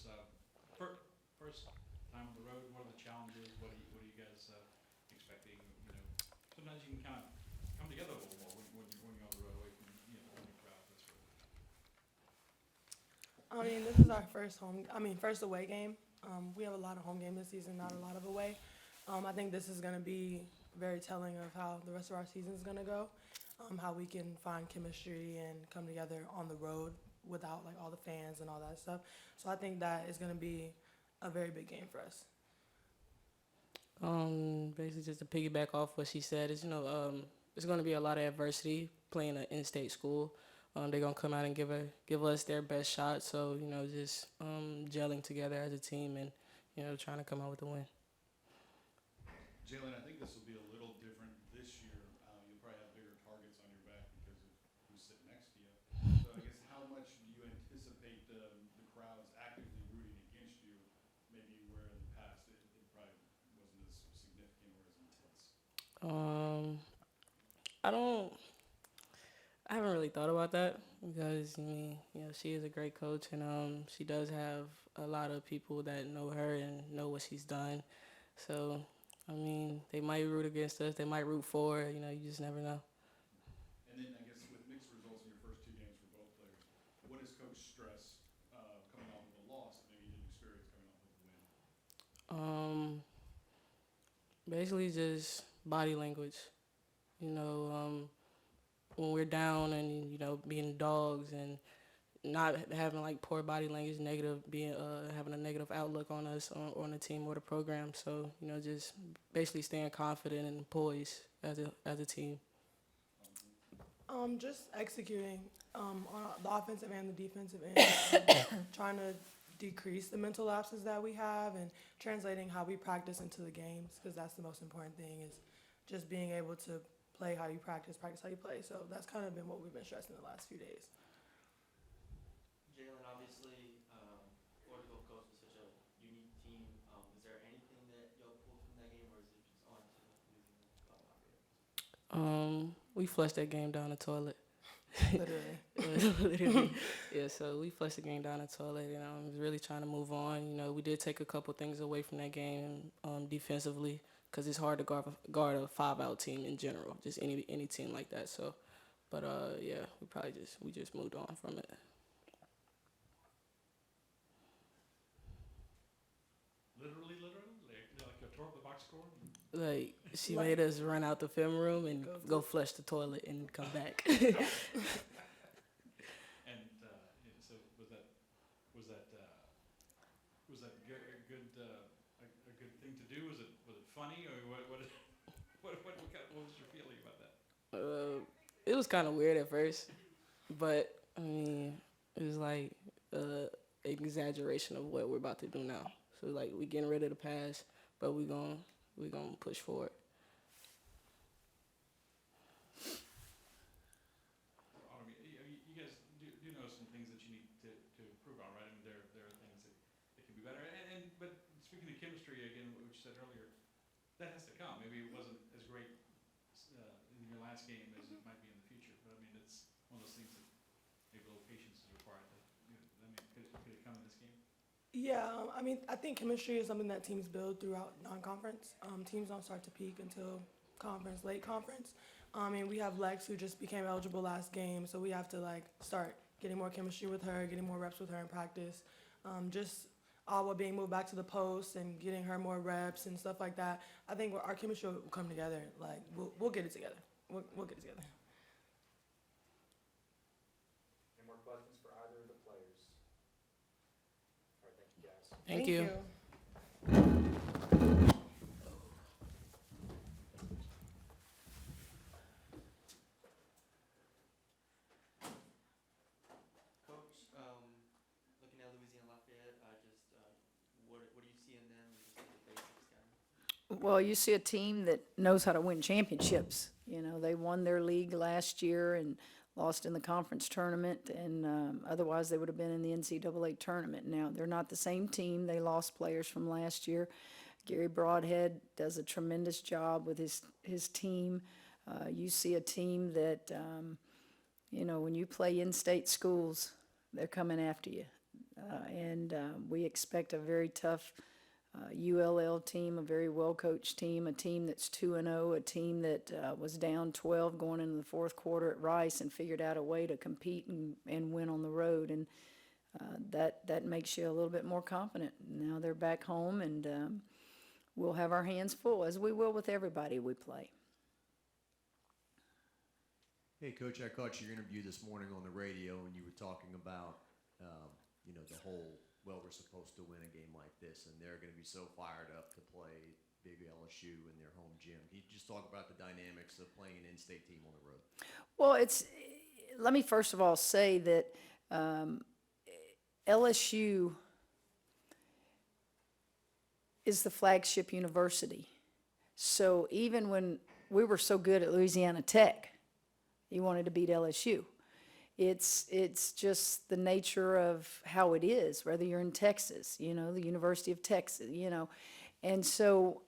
players. First time on the road, what are the challenges? What are you guys expecting? Sometimes you can kind of come together a little more when you're on the road away from from your crowd. That's really. I mean, this is our first away game. We have a lot of home games this season, not a lot of away. I think this is going to be very telling of how the rest of our season is going to go, how we can find chemistry and come together on the road without like all the fans and all that stuff. So I think that is going to be a very big game for us. Basically just to piggyback off what she said is, it's going to be a lot of adversity playing an in-state school. They're going to come out and give us their best shot. So, just gelling together as a team and, trying to come out with a win. Jailin, I think this will be a little different this year. You'll probably have bigger targets on your back because of who's sitting next to you. So I guess how much do you anticipate the crowds actively rooting against you, maybe where in the past it probably wasn't as significant or as intense? I don't. I haven't really thought about that because she is a great coach and she does have a lot of people that know her and know what she's done. So they might root against us, they might root for her. You just never know. And then I guess with mixed results in your first two games for both players, what does Coach stress coming off of a loss that maybe you didn't experience coming off of a win? Basically just body language. When we're down and being dogs and not having like poor body language, having a negative outlook on us on the team or the program. So just basically staying confident and poised as a team. Just executing on the offensive and the defensive end, trying to decrease the mental lapses that we have and translating how we practice into the games, because that's the most important thing, is just being able to play how you practice how you play. So that's kind of been what we've been stressing the last few days. Jailin, obviously, Florida Gulf Coast was such a unique team. Is there anything that y'all pulled from that game, or is it just on to losing the Lafayette? We flushed that game down the toilet. Literally. Literally. Yeah, so we flushed the game down the toilet and I was really trying to move on. We did take a couple things away from that game defensively, because it's hard to guard a 5-out team in general, just any team like that. So, but yeah, we just moved on from it. Literally, like you tore up the box score. Like she made us run out the film room and go flush the toilet and come back. And so was that a good thing to do? Was it funny, or what was your feeling about that? It was kind of weird at first, but it was like exaggeration of what we're about to do now. So like we getting rid of the past, but we gonna push forward. You guys do know some things that you need to improve on, right? I mean, there are things that can be better. But speaking of chemistry again, what you said earlier, that has to come. Maybe it wasn't as great in your last game as it might be in the future. But I mean, it's one of those things that maybe a little patience is required. Could it come in this game? Yeah, I think chemistry is something that teams build throughout non-conference. Teams don't start to peak until late conference. We have Lex, who just became eligible last game, so we have to start getting more chemistry with her, getting more reps with her in practice. Just Awa being moved back to the post and getting her more reps and stuff like that. I think our chemistry will come together. We'll get it together. We'll get it together. Any more questions for either of the players? All right, thank you guys. Thank you. Coach, looking at Louisiana Lafayette, what do you see in them? Just the basics, kind of. Well, you see a team that knows how to win championships. They won their league last year and lost in the conference tournament, and otherwise they would have been in the NCAA tournament. Now, they're not the same team. They lost players from last year. Gary Broadhead does a tremendous job with his team. You see a team that, when you play in-state schools, they're coming after you. And we expect a very tough ULL team, a very well-coached team, a team that's 2-0, a team that was down 12 going into the fourth quarter at Rice and figured out a way to compete and win on the road. And that makes you a little bit more confident. Now they're back home, and we'll have our hands full, as we will with everybody we play. Hey, Coach, I caught your interview this morning on the radio, and you were talking about, the whole, well, we're supposed to win a game like this, and they're going to be so fired up to play big LSU in their home gym. Can you just talk about the dynamics of playing an in-state team on the road? Well, let me first of all say that LSU is the flagship university. So even when we were so good at Louisiana Tech, you wanted to beat LSU. It's just the nature of how it is, whether you're in Texas, the University of Texas, And so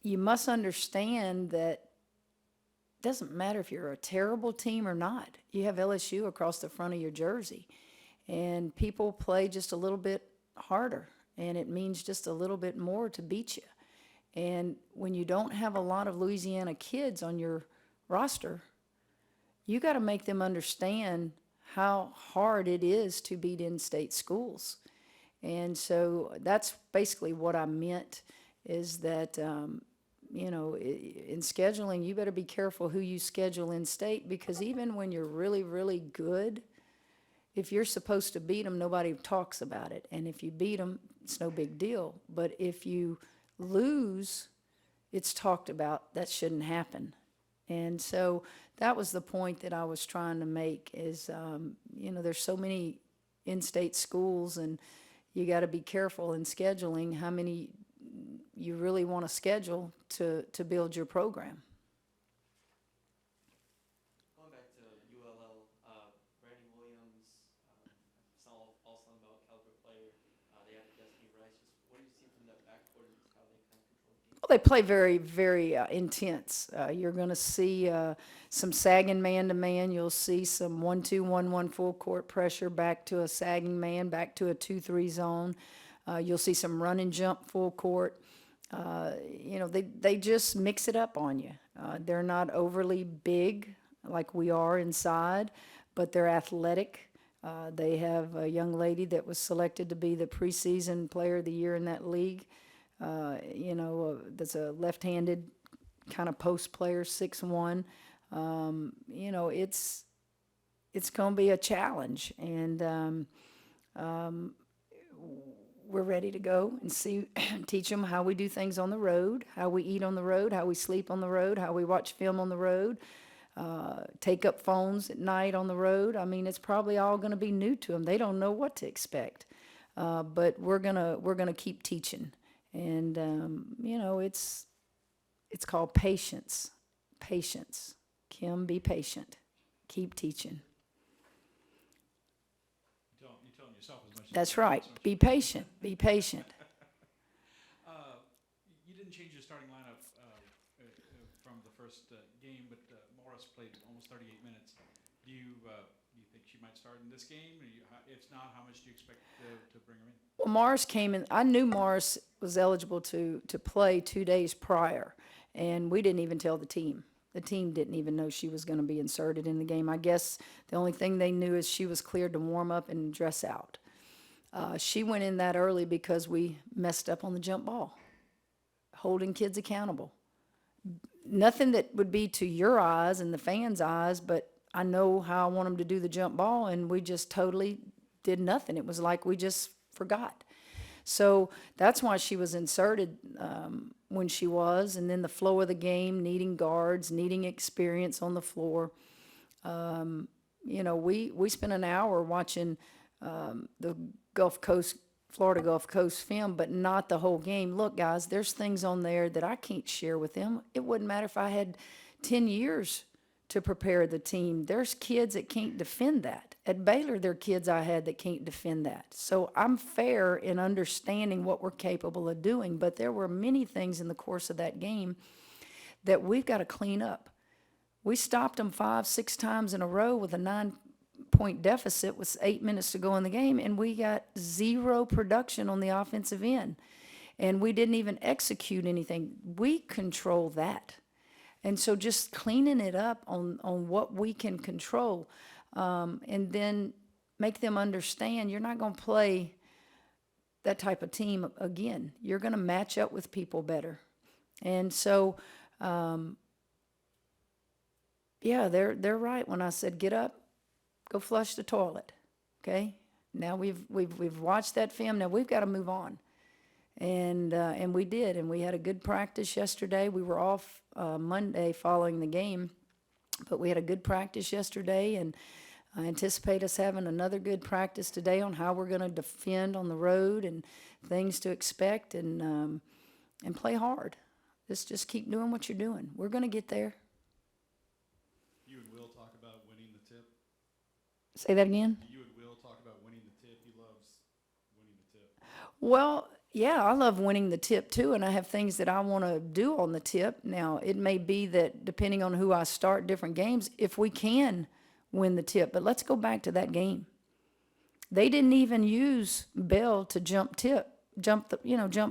you must understand that it doesn't matter if you're a terrible team or not. You have LSU across the front of your jersey. And people play just a little bit harder, and it means just a little bit more to beat you. And when you don't have a lot of Louisiana kids on your roster, you got to make them understand how hard it is to beat in-state schools. And so that's basically what I meant, is that, in scheduling, you better be careful who you schedule in-state, because even when you're really, really good, if you're supposed to beat them, nobody talks about it. And if you beat them, it's no big deal. But if you lose, it's talked about. That shouldn't happen. And so that was the point that I was trying to make, is, there's so many in-state schools, and you got to be careful in scheduling how many you really want to schedule to build your program. Going back to ULL, Brandon Williams, all Sun Belt caliber player. They have Destiny Rice. Just what do you see from that backcourt and how they kind of control the game? Well, they play very, very intense. You're going to see some sagging man-to-man. You'll see some 1-2-1-1 full court pressure back to a sagging man, back to a 2-3 zone. You'll see some run and jump full court. They just mix it up on you. They're not overly big like we are inside, but they're athletic. They have a young lady that was selected to be the preseason player of the year in that league. That's a left-handed kind of post player, 6'1". It's going to be a challenge, and we're ready to go and teach them how we do things on the road, how we eat on the road, how we sleep on the road, how we watch film on the road, take up phones at night on the road. I mean, it's probably all going to be new to them. They don't know what to expect, but we're gonna keep teaching. And, it's called patience. Patience. Kim, be patient. Keep teaching. You're telling yourself as much as That's right. Be patient. Be patient. You didn't change your starting lineup from the first game, but Morris played almost 38 minutes. Do you think she might start in this game? If not, how much do you expect to bring her in? Well, Morris came in. I knew Morris was eligible to play 2 days prior, and we didn't even tell the team. The team didn't even know she was going to be inserted in the game. I guess the only thing they knew is she was cleared to warm up and dress out. She went in that early because we messed up on the jump ball, holding kids accountable. Nothing that would be to your eyes and the fans' eyes, but I know how I want them to do the jump ball, and we just totally did nothing. It was like we just forgot. So that's why she was inserted when she was, and then the flow of the game, needing guards, needing experience on the floor. We spent an hour watching the Florida Gulf Coast film, but not the whole game. Look, guys, there's things on there that I can't share with them. It wouldn't matter if I had 10 years to prepare the team. There's kids that can't defend that. At Baylor, there are kids I had that can't defend that. So I'm fair in understanding what we're capable of doing, but there were many things in the course of that game that we've got to clean up. We stopped them 5-6 times in a row with a point deficit with 8 minutes to go in the game, and we got 0 production on the offensive end. And we didn't even execute anything. We control that. And so just cleaning it up on what we can control, and then make them understand you're not going to play that type of team again. You're going to match up with people better. And so, yeah, they're right when I said, get up, go flush the toilet. Okay? Now we've watched that film. Now we've got to move on. And we did, and we had a good practice yesterday. We were off Monday following the game, but we had a good practice yesterday, and I anticipate us having another good practice today on how we're going to defend on the road and things to expect, and play hard. Just keep doing what you're doing. We're going to get there. You and Will talk about winning the tip. Say that again? You and Will talk about winning the tip. He loves winning the tip. Well, yeah, I love winning the tip too, and I have things that I want to do on the tip. Now, it may be that depending on who I start different games, if we can win the tip. But let's go back to that game. They didn't even use Bell to jump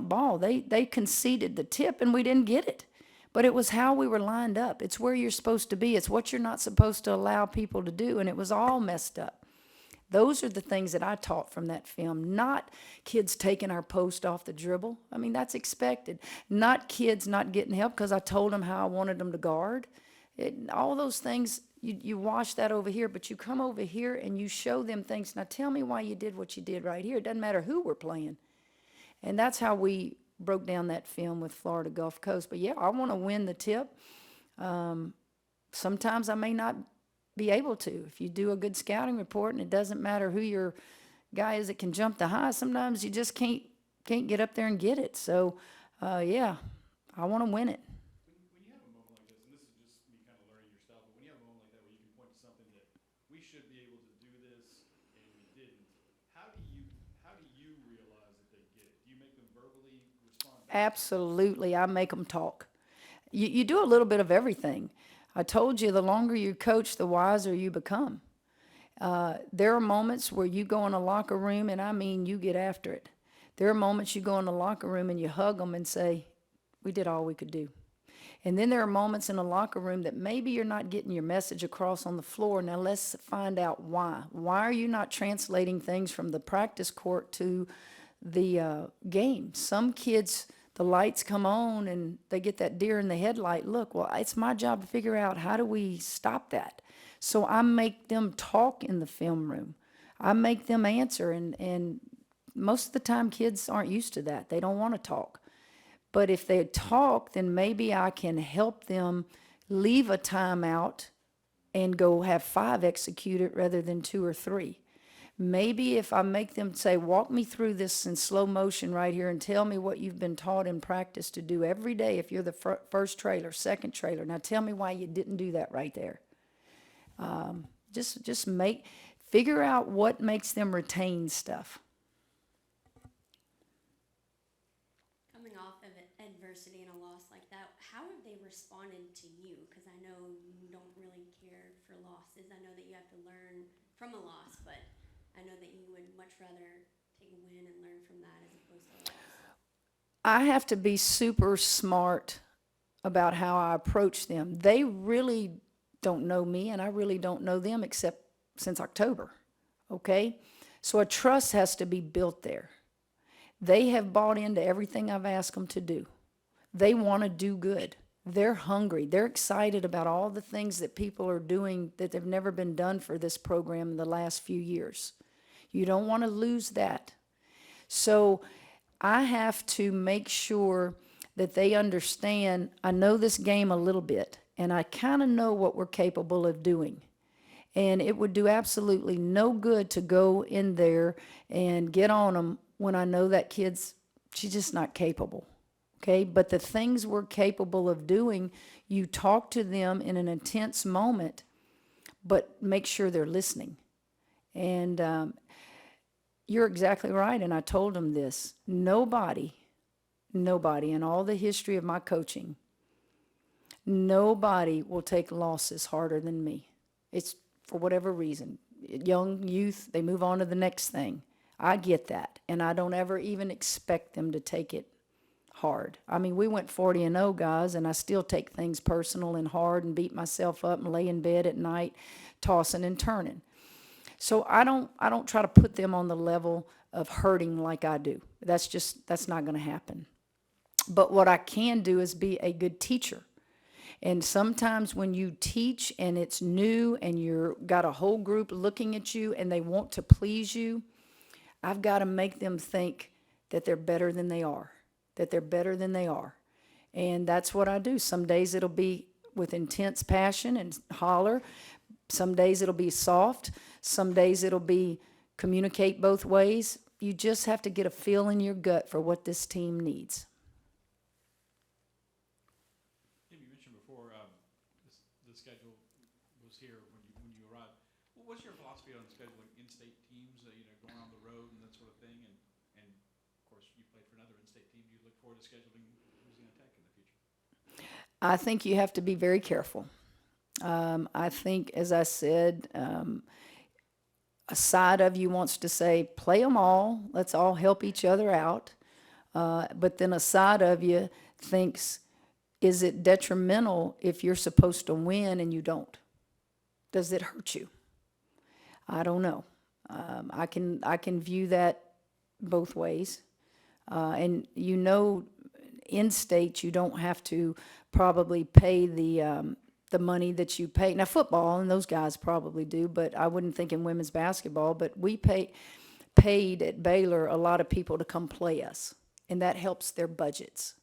ball. They conceded the tip, and we didn't get it. But it was how we were lined up. It's where you're supposed to be. It's what you're not supposed to allow people to do, and it was all messed up. Those are the things that I taught from that film, not kids taking our post off the dribble. I mean, that's expected. Not kids not getting help because I told them how I wanted them to guard. All those things, you wash that over here, but you come over here and you show them things. Now tell me why you did what you did right here. It doesn't matter who we're playing. And that's how we broke down that film with Florida Gulf Coast. But yeah, I want to win the tip. Sometimes I may not be able to. If you do a good scouting report, and it doesn't matter who your guy is that can jump the high, sometimes you just can't get up there and get it. So, yeah, I want to win it. When you have a moment like this, and this is just me kind of learning your style, but when you have a moment like that where you can point to something that we should be able to do this and we didn't, how do you realize that they get it? Do you make them verbally respond back? Absolutely, I make them talk. You do a little bit of everything. I told you, the longer you coach, the wiser you become. There are moments where you go in a locker room, and I mean you get after it. There are moments you go in the locker room and you hug them and say, we did all we could do. And then there are moments in a locker room that maybe you're not getting your message across on the floor. Now let's find out why. Why are you not translating things from the practice court to the game? Some kids, the lights come on and they get that deer in the headlight look. Well, it's my job to figure out how do we stop that. So I make them talk in the film room. I make them answer, and most of the time kids aren't used to that. They don't want to talk. But if they talk, then maybe I can help them leave a timeout and go have 5 executed rather than 2 or 3. Maybe if I make them say, walk me through this in slow motion right here and tell me what you've been taught in practice to do every day if you're the first trailer, second trailer. Now tell me why you didn't do that right there. Just figure out what makes them retain stuff. Coming off of adversity and a loss like that, how have they responded to you? Because I know you don't really care for losses. I know that you have to learn from a loss, but I know that you would much rather take a win and learn from that as opposed to a loss. I have to be super smart about how I approach them. They really don't know me, and I really don't know them except since October, okay? So a trust has to be built there. They have bought into everything I've asked them to do. They want to do good. They're hungry. They're excited about all the things that people are doing that have never been done for this program in the last few years. You don't want to lose that. So I have to make sure that they understand, I know this game a little bit, and I kind of know what we're capable of doing. And it would do absolutely no good to go in there and get on them when I know that she's just not capable. Okay, but the things we're capable of doing, you talk to them in an intense moment, but make sure they're listening. And you're exactly right, and I told them this. Nobody in all the history of my coaching, nobody will take losses harder than me. It's for whatever reason. young youth, they move on to the next thing. I get that, and I don't ever even expect them to take it hard. I mean, we went 40-0, guys, and I still take things personal and hard and beat myself up and lay in bed at night tossing and turning. So I don't try to put them on the level of hurting like I do. That's not going to happen. But what I can do is be a good teacher. And sometimes when you teach and it's new and you've got a whole group looking at you and they want to please you, I've got to make them think that they're better than they are, And that's what I do. Some days it'll be with intense passion and holler. Some days it'll be soft. Some days it'll be communicate both ways. You just have to get a feel in your gut for what this team needs. Kim, you mentioned before the schedule was here when you arrived. What's your philosophy on scheduling in-state teams, going on the road and that sort of thing? And of course, you played for another in-state team. Do you look forward to scheduling Louisiana Tech in the future? I think you have to be very careful. I think, as I said, a side of you wants to say, play them all, let's all help each other out. But then a side of you thinks, is it detrimental if you're supposed to win and you don't? Does it hurt you? I don't know. I can view that both ways. And in state, you don't have to probably pay the money that you pay. Now, football, and those guys probably do, but I wouldn't think in women's basketball. But we paid at Baylor a lot of people to come play us, and that helps their budgets.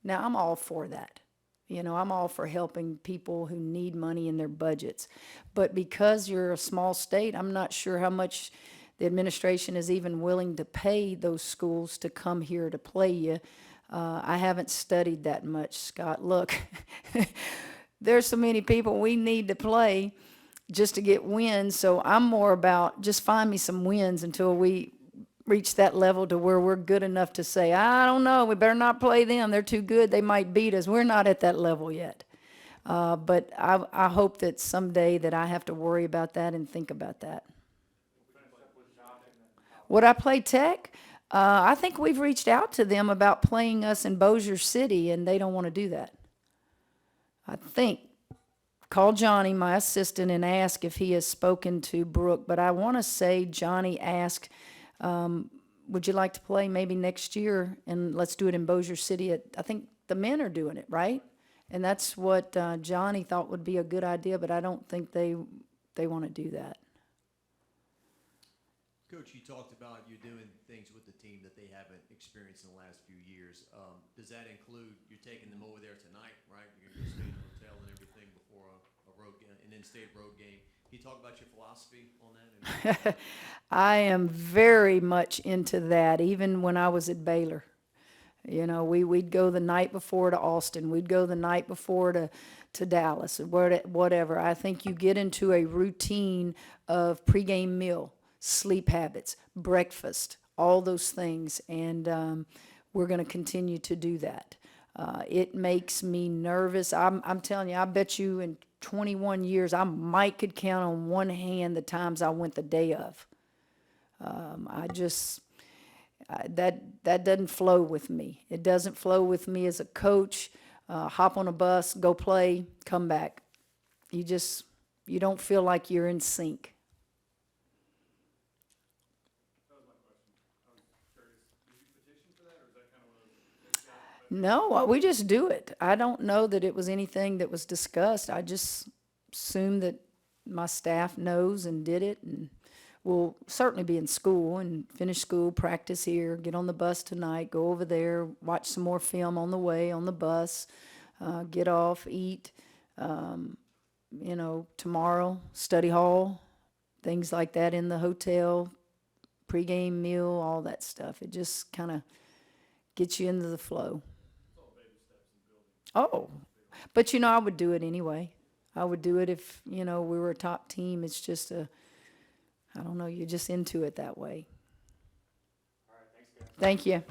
Now, I'm all for that. I'm all for helping people who need money in their budgets. But because you're a small state, I'm not sure how much the administration is even willing to pay those schools to come here to play you. I haven't studied that much, Scott. Look, there's so many people we need to play just to get wins. So I'm more about just find me some wins until we reach that level to where we're good enough to say, I don't know, we better not play them. They're too good. They might beat us. We're not at that level yet. But I hope that someday that I have to worry about that and think about that. Would I play Tech? I think we've reached out to them about playing us in Bossier City, and they don't want to do that. I think, call Johnny, my assistant, and ask if he has spoken to Brooke. But I want to say Johnny asked, would you like to play maybe next year? And let's do it in Bossier City. I think the men are doing it, right? And that's what Johnny thought would be a good idea, but I don't think they want to do that. Coach, you talked about you doing things with the team that they haven't experienced in the last few years. Does that include you're taking them over there tonight, right? You're going to stay in a hotel and everything before an in-state road game. Can you talk about your philosophy on that? I am very much into that, even when I was at Baylor. We'd go the night before to Austin. We'd go the night before to Dallas, whatever. I think you get into a routine of pregame meal, sleep habits, breakfast, all those things, and we're going to continue to do that. It makes me nervous. I'm telling you, I bet you in 21 years, I might could count on one hand the times I went the day of. That doesn't flow with me. It doesn't flow with me as a coach. Hop on a bus, go play, come back. You don't feel like you're in sync. No, we just do it. I don't know that it was anything that was discussed. I just assume that my staff knows and did it, and we'll certainly be in school and finish school, practice here, get on the bus tonight, go over there, watch some more film on the way on the bus, get off, eat, tomorrow, study hall, things like that in the hotel, pregame meal, all that stuff. It just kind of gets you into the flow. Oh, but I would do it anyway. I would do it if, we were a top team. It's just I don't know, you're just into it that way. All right, thanks, guys. Thank you.